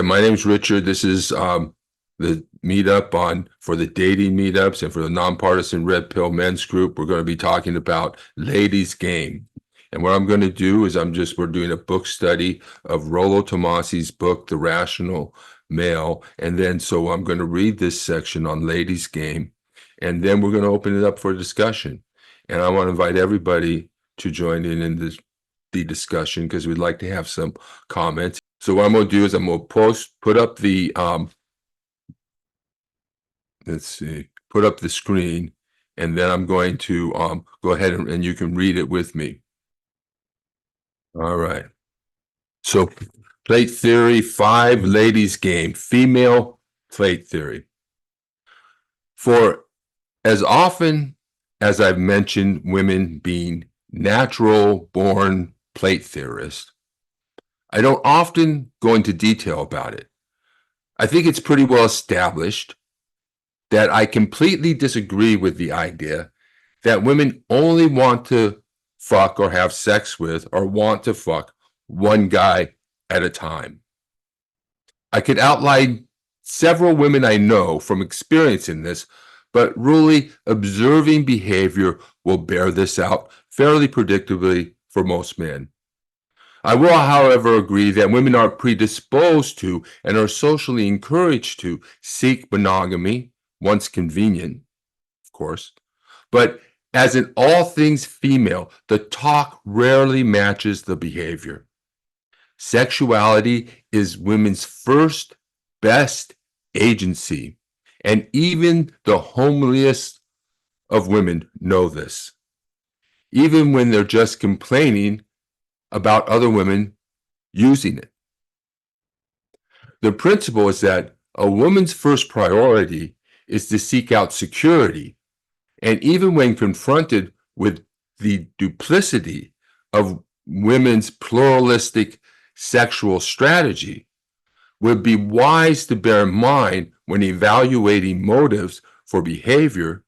And my name's Richard. This is the meetup for the dating meetups and for the nonpartisan Red Pill Men's Group. We're going to be talking about Ladies Game. And what I'm going to do is we're doing a book study of Rollo Tomassi's book, The Rational Male. And then so I'm going to read this section on Ladies Game. And then we're going to open it up for discussion. And I want to invite everybody to join in the discussion because we'd like to have some comments. So what I'm going to do is I'm going to put up the, put up the screen, and then I'm going to go ahead and you can read it with me. All right. So plate theory 5, Ladies Game, female plate theory. For as often as I've mentioned women being natural born plate theorists, I don't often go into detail about it. I think it's pretty well established that I completely disagree with the idea that women only want to fuck or have sex with or want to fuck one guy at a time. I could outline several women I know from experience in this, but really observing behavior will bear this out fairly predictably for most men. I will, however, agree that women are predisposed to and are socially encouraged to seek monogamy, once convenient, of course. But as in all things female, the talk rarely matches the behavior. Sexuality is women's first best agency, and even the homeliest of women know this. Even when they're just complaining about other women using it. The principle is that a woman's first priority is to seek out security, and even when confronted with the duplicity of women's pluralistic sexual strategy, would be wise to bear in mind when evaluating motives for behavior,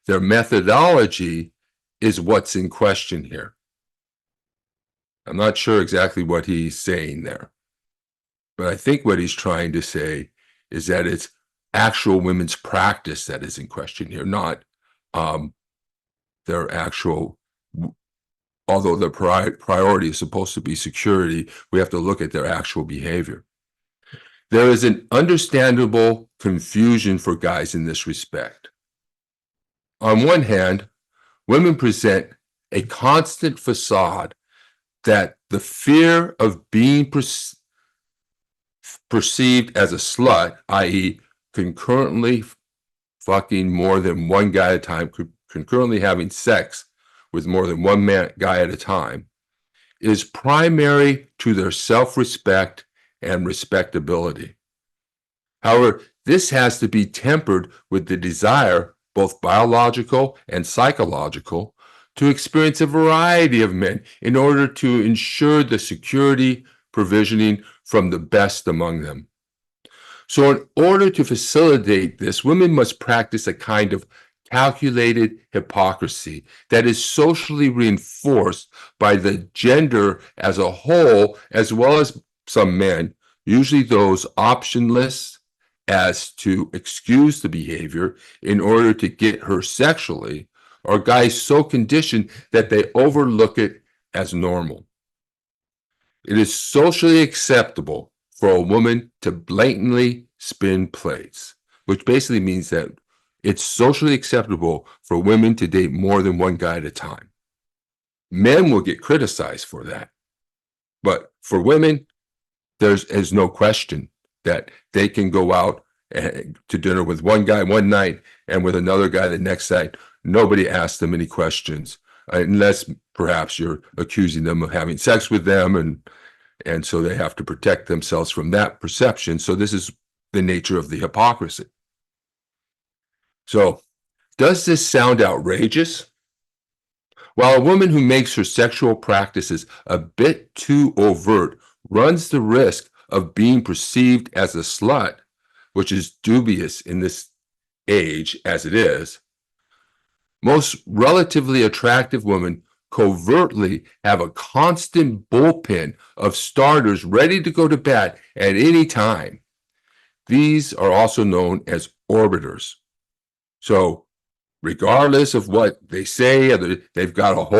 their methodology is what's in question here. I'm not sure exactly what he's saying there, but I think what he's trying to say is that it's actual women's practice that is in question here, not their actual, although their priority is supposed to be security, we have to look at their actual behavior. There is an understandable confusion for guys in this respect. On one hand, women present a constant facade that the fear of being perceived as a slut, i.e., concurrently fucking more than one guy at a time, concurrently having sex with more than one guy at a time, is primary to their self-respect and respectability. However, this has to be tempered with the desire, both biological and psychological, to experience a variety of men in order to ensure the security provisioning from the best among them. So in order to facilitate this, women must practice a kind of calculated hypocrisy that is socially reinforced by the gender as a whole, as well as some men, usually those optionless as to excuse the behavior in order to get her sexually, or guys so conditioned that they overlook it as normal. It is socially acceptable for a woman to blatantly spin plates, which basically means that it's socially acceptable for women to date more than one guy at a time. Men will get criticized for that. But for women, there's no question that they can go out to dinner with one guy one night and with another guy the next night. Nobody asks them any questions, unless perhaps you're accusing them of having sex with them, and so they have to protect themselves from that perception. So this is the nature of the hypocrisy. So, does this sound outrageous? While a woman who makes her sexual practices a bit too overt runs the risk of being perceived as a slut, which is dubious in this age as it is, most relatively attractive women covertly have a constant bullpen of starters ready to go to bat at any time. These are also known as orbiters. So regardless of what they say, they've got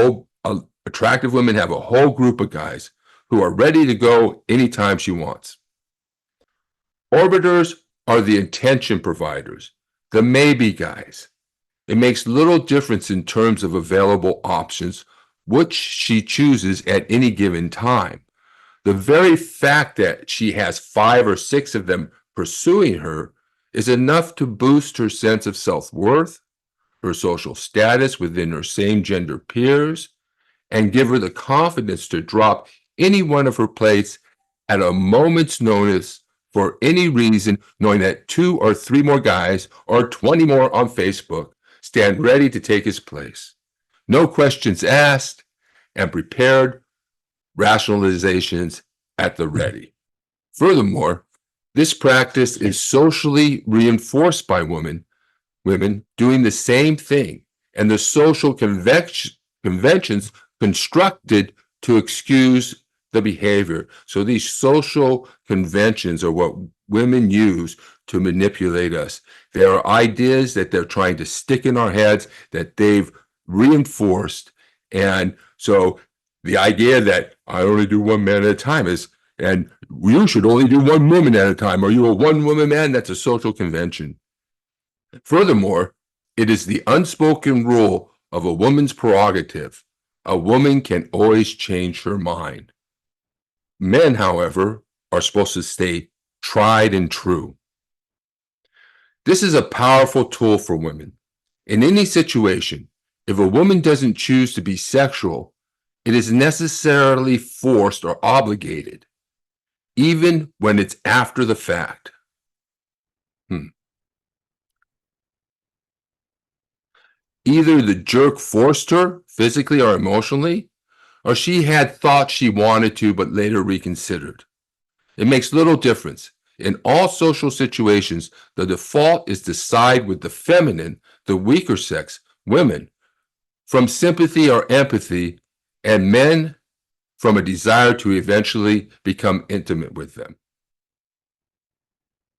attractive women have a whole group of guys who are ready to go anytime she wants. Orbiters are the intention providers, the maybe guys. It makes little difference in terms of available options, which she chooses at any given time. The very fact that she has 5 or 6 of them pursuing her is enough to boost her sense of self-worth, her social status within her same gender peers, and give her the confidence to drop any one of her plates at a moment's notice for any reason, knowing that 2 or 3 more guys or 20 more on Facebook stand ready to take his place. No questions asked and prepared rationalizations at the ready. Furthermore, this practice is socially reinforced by women doing the same thing, and the social conventions constructed to excuse the behavior. So these social conventions are what women use to manipulate us. They are ideas that they're trying to stick in our heads that they've reinforced. And so the idea that I only do one man at a time and you should only do one woman at a time. Are you a one woman man? That's a social convention. Furthermore, it is the unspoken rule of a woman's prerogative. A woman can always change her mind. Men, however, are supposed to stay tried and true. This is a powerful tool for women. In any situation, if a woman doesn't choose to be sexual, it is necessarily forced or obligated, even when it's after the fact. Either the jerk forced her physically or emotionally, or she had thought she wanted to but later reconsidered. It makes little difference. In all social situations, the default is to side with the feminine, the weaker sex, women, from sympathy or empathy, and men from a desire to eventually become intimate with them.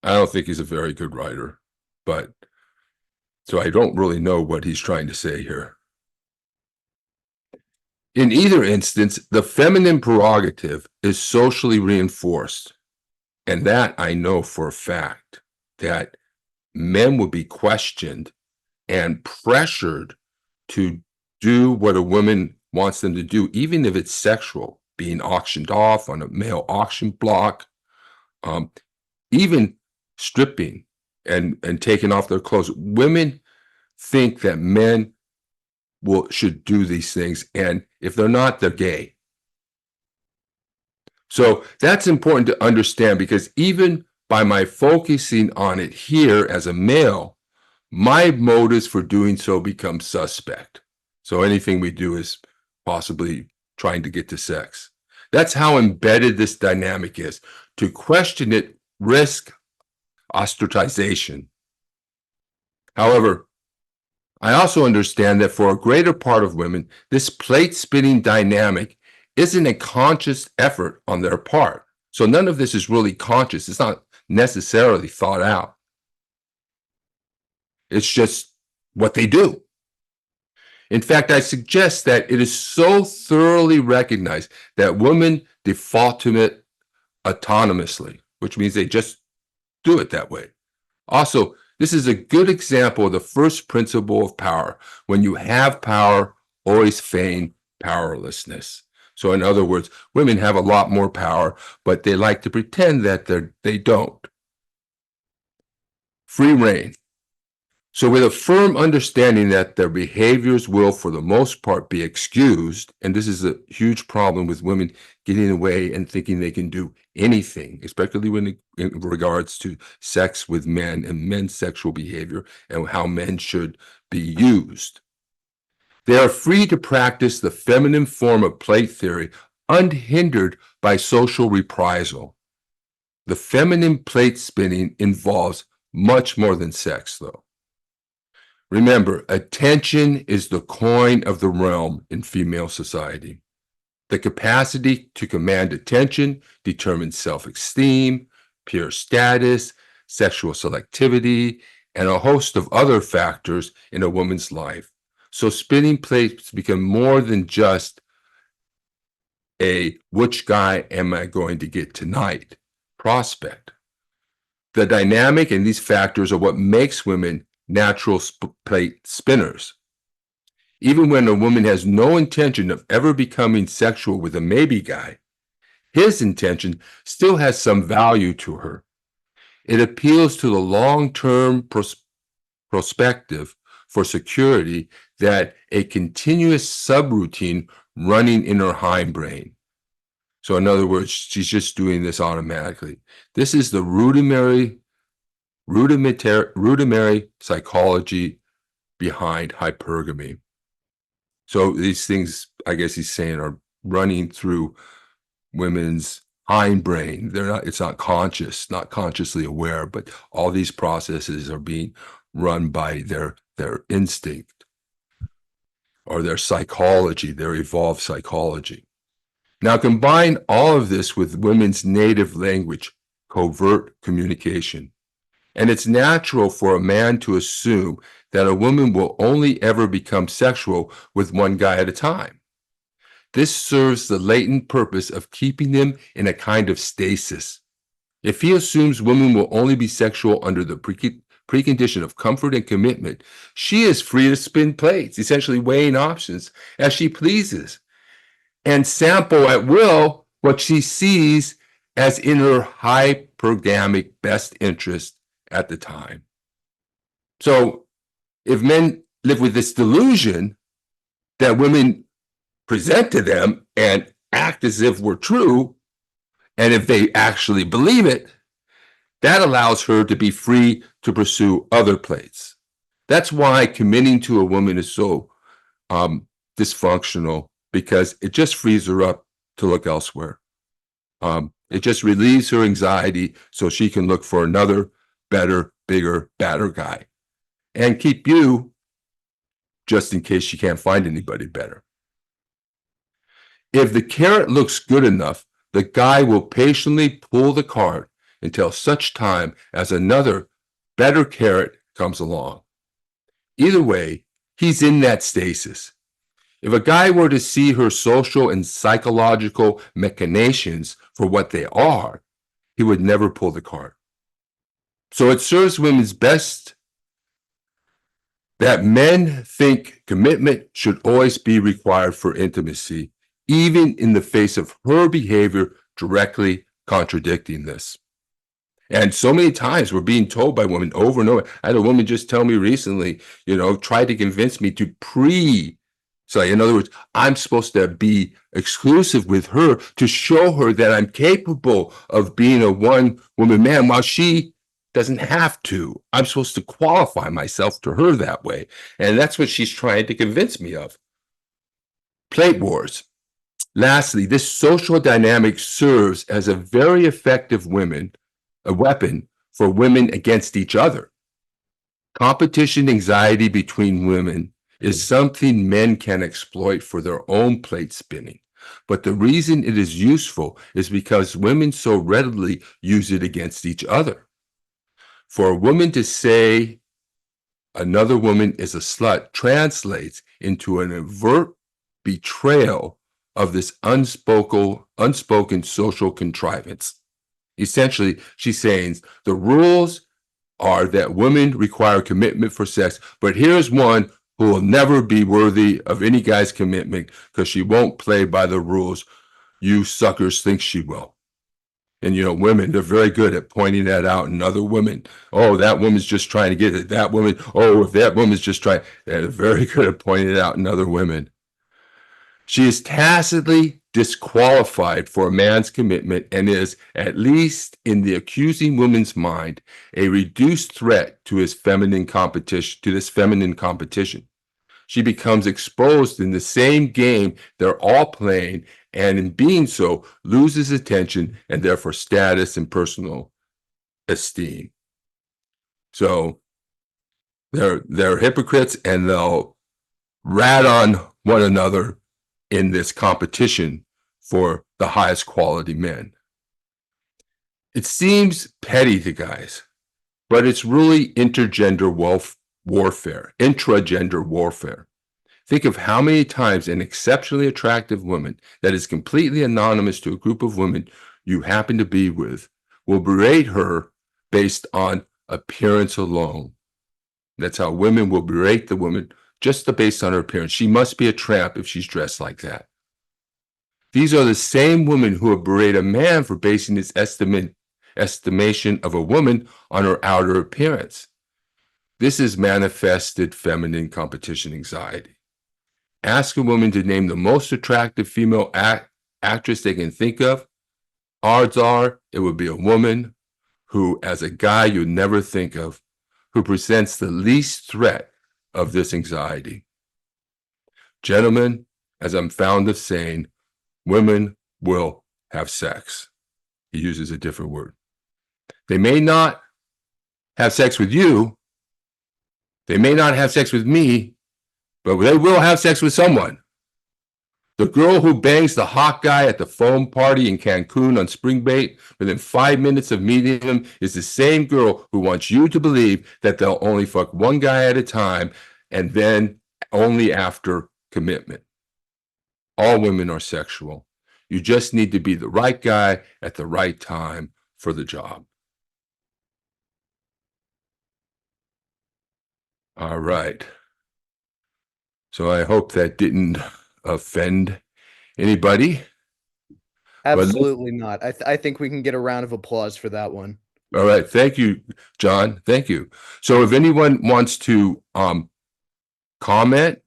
I don't think he's a very good writer, but so I don't really know what he's trying to say here. In either instance, the feminine prerogative is socially reinforced. And that I know for a fact, that men will be questioned and pressured to do what a woman wants them to do, even if it's sexual, being auctioned off on a male auction block, even stripping and taking off their clothes. Women think that men should do these things, and if they're not, they're gay. So that's important to understand, because even by my focusing on it here as a male, my motives for doing so become suspect. So anything we do is possibly trying to get to sex. That's how embedded this dynamic is. To question it risks ostracization. However, I also understand that for a greater part of women, this plate spinning dynamic isn't a conscious effort on their part. So none of this is really conscious. It's not necessarily thought out. It's just what they do. In fact, I suggest that it is so thoroughly recognized that women default to it autonomously, which means they just do it that way. Also, this is a good example of the first principle of power. When you have power, always feign powerlessness. So in other words, women have a lot more power, but they like to pretend that they don't. Free reign. So with a firm understanding that their behaviors will, for the most part, be excused, and this is a huge problem with women getting away and thinking they can do anything, especially when in regards to sex with men and men's sexual behavior and how men should be used. They are free to practice the feminine form of plate theory unhindered by social reprisal. The feminine plate spinning involves much more than sex, though. Remember, attention is the coin of the realm in female society. The capacity to command attention determines self-esteem, peer status, sexual selectivity, and a host of other factors in a woman's life. So spinning plates become more than just a which guy am I going to get tonight prospect. The dynamic and these factors are what makes women natural plate spinners. Even when a woman has no intention of ever becoming sexual with a maybe guy, his intention still has some value to her. It appeals to the long-term perspective for security that a continuous subroutine running in her hindbrain. So in other words, she's just doing this automatically. This is the rudimentary psychology behind hypergamy. So these things, I guess he's saying, are running through women's hindbrain. It's not conscious, not consciously aware, but all these processes are being run by their instinct or their psychology, their evolved psychology. Now combine all of this with women's native language, covert communication. And it's natural for a man to assume that a woman will only ever become sexual with one guy at a time. This serves the latent purpose of keeping them in a kind of stasis. If he assumes women will only be sexual under the precondition of comfort and commitment, she is free to spin plates, essentially weighing options as she pleases, and sample at will what she sees as in her hypergamic best interest at the time. So if men live with this delusion that women present to them and act as if we're true, and if they actually believe it, that allows her to be free to pursue other plates. That's why committing to a woman is so dysfunctional, because it just frees her up to look elsewhere. It just relieves her anxiety so she can look for another better, bigger, badder guy and keep you just in case she can't find anybody better. If the carrot looks good enough, the guy will patiently pull the cart until such time as another better carrot comes along. Either way, he's in that stasis. If a guy were to see her social and psychological machinations for what they are, he would never pull the cart. So it serves women's best that men think commitment should always be required for intimacy, even in the face of her behavior directly contradicting this. And so many times we're being told by women over and over. I had a woman just tell me recently, tried to convince me to so in other words, I'm supposed to be exclusive with her to show her that I'm capable of being a one-woman man while she doesn't have to. I'm supposed to qualify myself to her that way. And that's what she's trying to convince me of. Plate wars. Lastly, this social dynamic serves as a very effective weapon for women against each other. Competition anxiety between women is something men can exploit for their own plate spinning. But the reason it is useful is because women so readily use it against each other. For a woman to say another woman is a slut translates into an overt betrayal of this unspoken social contrivance. Essentially, she's saying the rules are that women require commitment for sex, but here's one who will never be worthy of any guy's commitment because she won't play by the rules you suckers think she will. And women, they're very good at pointing that out in other women. Oh, that woman's just trying to get it. That woman, oh, if that woman's just trying, they're very good at pointing it out in other women. She is tacitly disqualified for a man's commitment and is, at least in the accusing woman's mind, a reduced threat to his feminine competition. She becomes exposed in the same game they're all playing, and in being so, loses attention and therefore status and personal esteem. So They're hypocrites, and they'll rat on one another in this competition for the highest quality men. It seems petty to guys, but it's really warfare, intragender warfare. Think of how many times an exceptionally attractive woman that is completely anonymous to a group of women you happen to be with will berate her based on appearance alone. That's how women will berate the woman just based on her appearance. She must be a tramp if she's dressed like that. These are the same women who will berate a man for basing his estimation of a woman on her outer appearance. This is manifested feminine competition anxiety. Ask a woman to name the most attractive female actress they can think of. Odds are it would be a woman who, as a guy you'd never think of, who presents the least threat of this anxiety. Gentlemen, as I'm fond of saying, women will have sex. He uses a different word. They may not have sex with you. They may not have sex with me, but they will have sex with someone. The girl who bangs the hot guy at the foam party in Cancun on spring bait within 5 minutes of meeting him is the same girl who wants you to believe that they'll only fuck one guy at a time and then only after commitment. All women are sexual. You just need to be the right guy at the right time for the job. All right. So I hope that didn't offend anybody. Absolutely not. I think we can get a round of applause for that one. All right. Thank you, John. Thank you. So if anyone wants to comment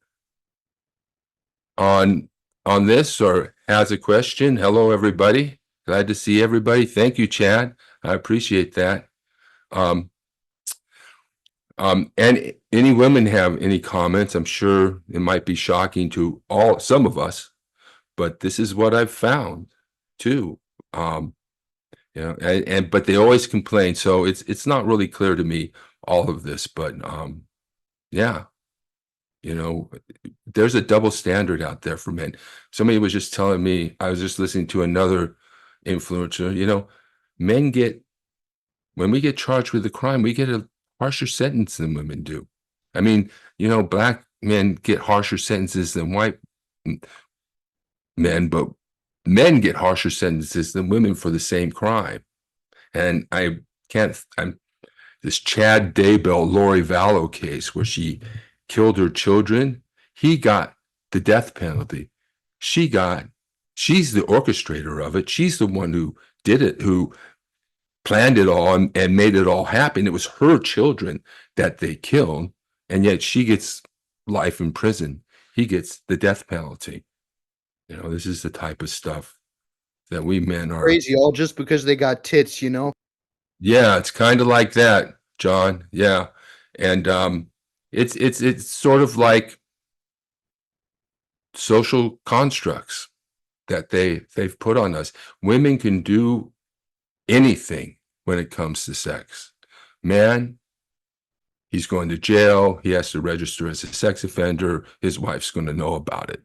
on this or has a question, hello, everybody. Glad to see everybody. Thank you, Chad. I appreciate that. And any women have any comments? I'm sure it might be shocking to some of us, but this is what I've found too. But they always complain, so it's not really clear to me all of this, but yeah, there's a double standard out there for men. Somebody was just telling me, I was just listening to another influencer, men when we get charged with a crime, we get a harsher sentence than women do. I mean, black men get harsher sentences than white men, but men get harsher sentences than women for the same crime. And I'm this Chad Daybell, Lori Vallow case where she killed her children. He got the death penalty. She's the orchestrator of it. She's the one who did it, who planned it all and made it all happen. It was her children that they killed, and yet she gets life in prison. He gets the death penalty. This is the type of stuff that we men are. Crazy, all just because they got tits, Yeah, it's kind of like that, John. Yeah. And it's sort of like social constructs that they've put on us. Women can do anything when it comes to sex. Man, he's going to jail. He has to register as a sex offender. His wife's going to know about it.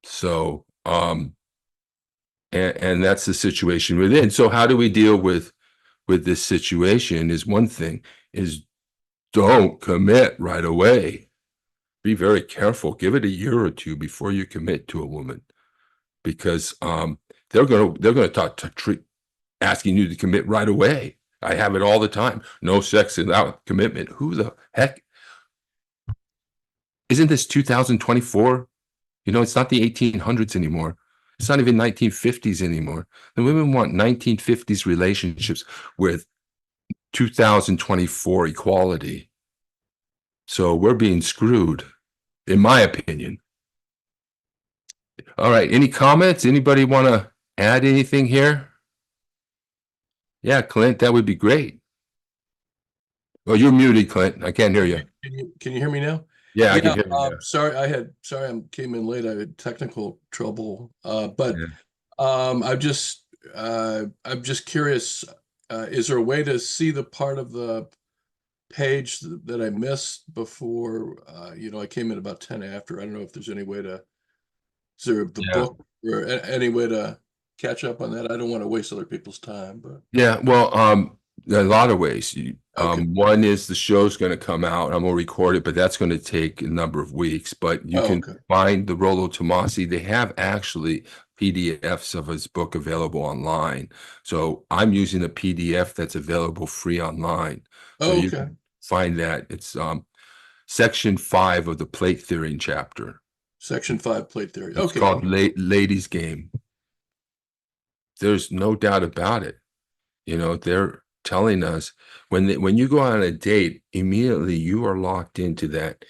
So, and that's the situation we're in. So how do we deal with this situation is one thing, is don't commit right away. Be very careful. Give it a year or two before you commit to a woman, because they're gonna start asking you to commit right away. I have it all the time. No sex without commitment. Who the heck? Isn't this 2024? It's not the 1800s anymore. It's not even 1950s anymore. The women want 1950s relationships with 2024 equality. So we're being screwed, in my opinion. All right. Any comments? Anybody want to add anything here? Yeah, Clint, that would be great. Well, you're muted, Clint. I can't hear you. Can you hear me now? Yeah, I can hear you now. Sorry, I came in late. I had technical trouble. But Yeah. I'm just curious. Is there a way to see the part of the page that I missed before, I came in about 10 after. I don't know if there's any way to, is there the Yeah. book or any way to catch up on that? I don't want to waste other people's time, but Yeah, well, there are a lot of ways. okay. One is the show's going to come out. I'm going to record it, but that's going to take a number of weeks. But you Oh, can okay. find the Rollo Tomassi. They have actually PDFs of his book available online. So I'm using a PDF that's available free online. So Oh, you okay. can find that. It's section 5 of the plate theory chapter. Section 5 plate theory. It's Okay. called Ladies Game. There's no doubt about it. They're telling us when you go on a date, immediately you are locked into that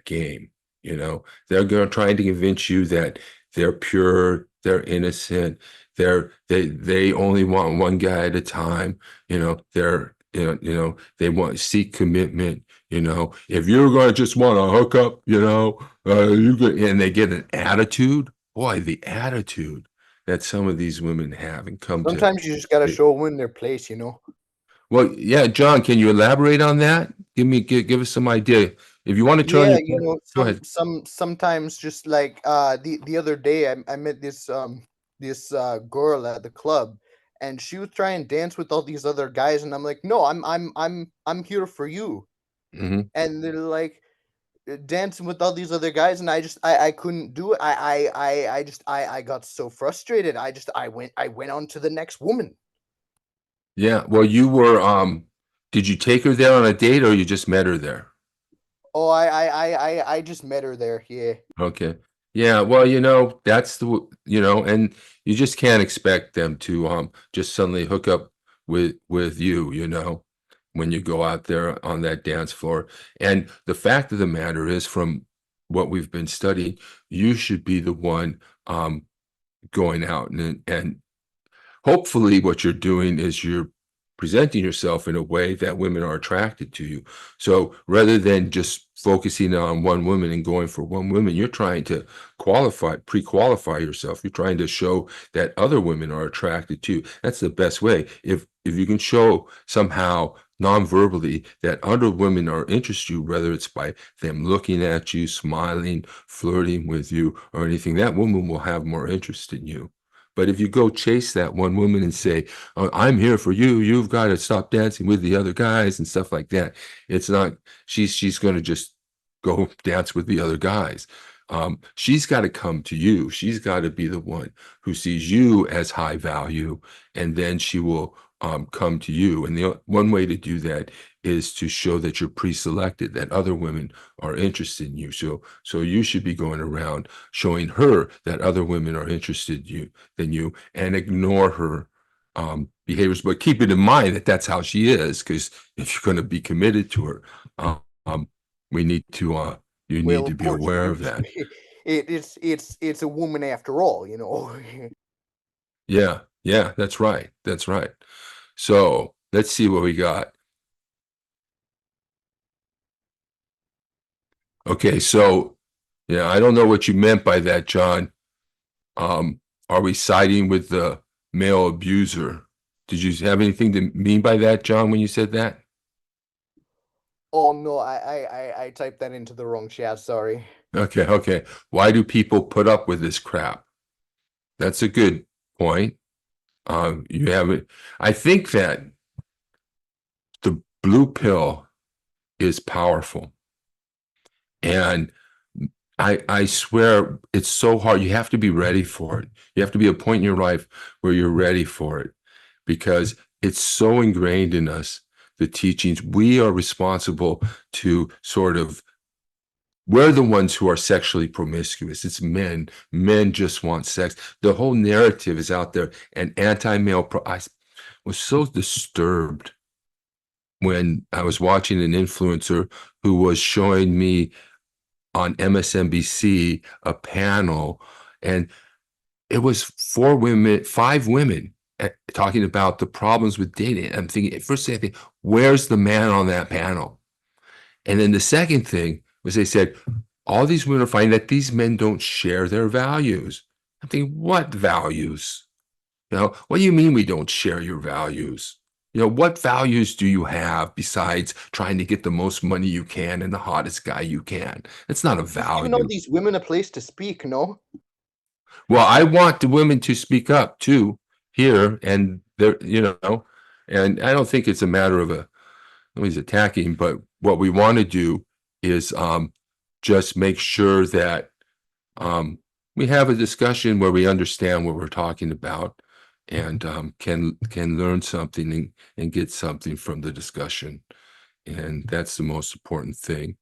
game. They're going to try to convince you that they're pure, they're innocent, they only want one guy at a time. They want to seek commitment. If you're going to just want to hook up, and they get an attitude. Boy, the attitude that some of these women have and come to. Sometimes you just got to show them their place, Well, yeah, John, can you elaborate on that? Give us some idea. If you want to turn Yeah, your, go ahead. sometimes just like the other day I met this girl at the club, and she was trying to dance with all these other guys, and I'm like, no, I'm here for you. Hmm. And they're like dancing with all these other guys, and I couldn't do it. I got so frustrated. I went on to the next woman. Yeah. Well, did you take her there on a date or you just met her there? Oh, I just met her there. Yeah. Okay. Yeah, well, that's and you just can't expect them to just suddenly hook up with you, when you go out there on that dance floor. And the fact of the matter is, from what we've been studying, you should be the one going out and hopefully what you're doing is you're presenting yourself in a way that women are attracted to you. So rather than just focusing on one woman and going for one woman, you're trying to pre-qualify yourself. You're trying to show that other women are attracted to you. That's the best way. If you can show somehow non-verbally that other women are interested in you, whether it's by them looking at you, smiling, flirting with you, or anything, that woman will have more interest in you. But if you go chase that one woman and say, "Oh, I'm here for you. You've got to stop dancing with the other guys," and stuff like that, it's not. She's going to just go dance with the other guys. She's got to come to you. She's got to be the one who sees you as high value, and then she will come to you. And the one way to do that is to show that you're pre-selected, that other women are interested in you. So you should be going around showing her that other women are interested in you than you, and ignore her behaviors, but keep it in mind that that's how she is, because if you're going to be committed to her, um, we need to you Well, need to of be course, aware of because that. it's a woman after all. Yeah, yeah, that's right. So let's see what we got. Okay, so yeah, I don't know what you meant by that, John. um are we siding with the male abuser? Did you have anything to mean by that, John, when you said that? Oh no, I typed that into the wrong chat. Sorry. Okay, okay. Why do people put up with this crap? That's a good point. You have it. I think that the blue pill is powerful. And I swear it's so hard. You have to be ready for it. You have to be a point in your life where you're ready for it, because it's so ingrained in us, the teachings. We are responsible to sort of, we're the ones who are sexually promiscuous. It's men. Men just want sex. The whole narrative is out there, and anti-male. I was so disturbed when I was watching an influencer who was showing me on MSNBC a panel, and it was 4 women, 5 women, talking about the problems with dating. I'm thinking, at first I think, where's the man on that panel? And then the second thing was, they said, all these women are finding that these men don't share their values. I'm thinking, what values? What do you mean we don't share your values? You know, what values do you have besides trying to get the most money you can and the hottest guy you can? It's not a He's giving all value. these women a place to speak, no? Well, I want the women to speak up too here, and there, you know, and I don't think it's a matter of nobody's attacking, but what we want to do is just make sure that we have a discussion where we understand what we're talking about and can learn something and get something from the discussion. And that's the most important thing.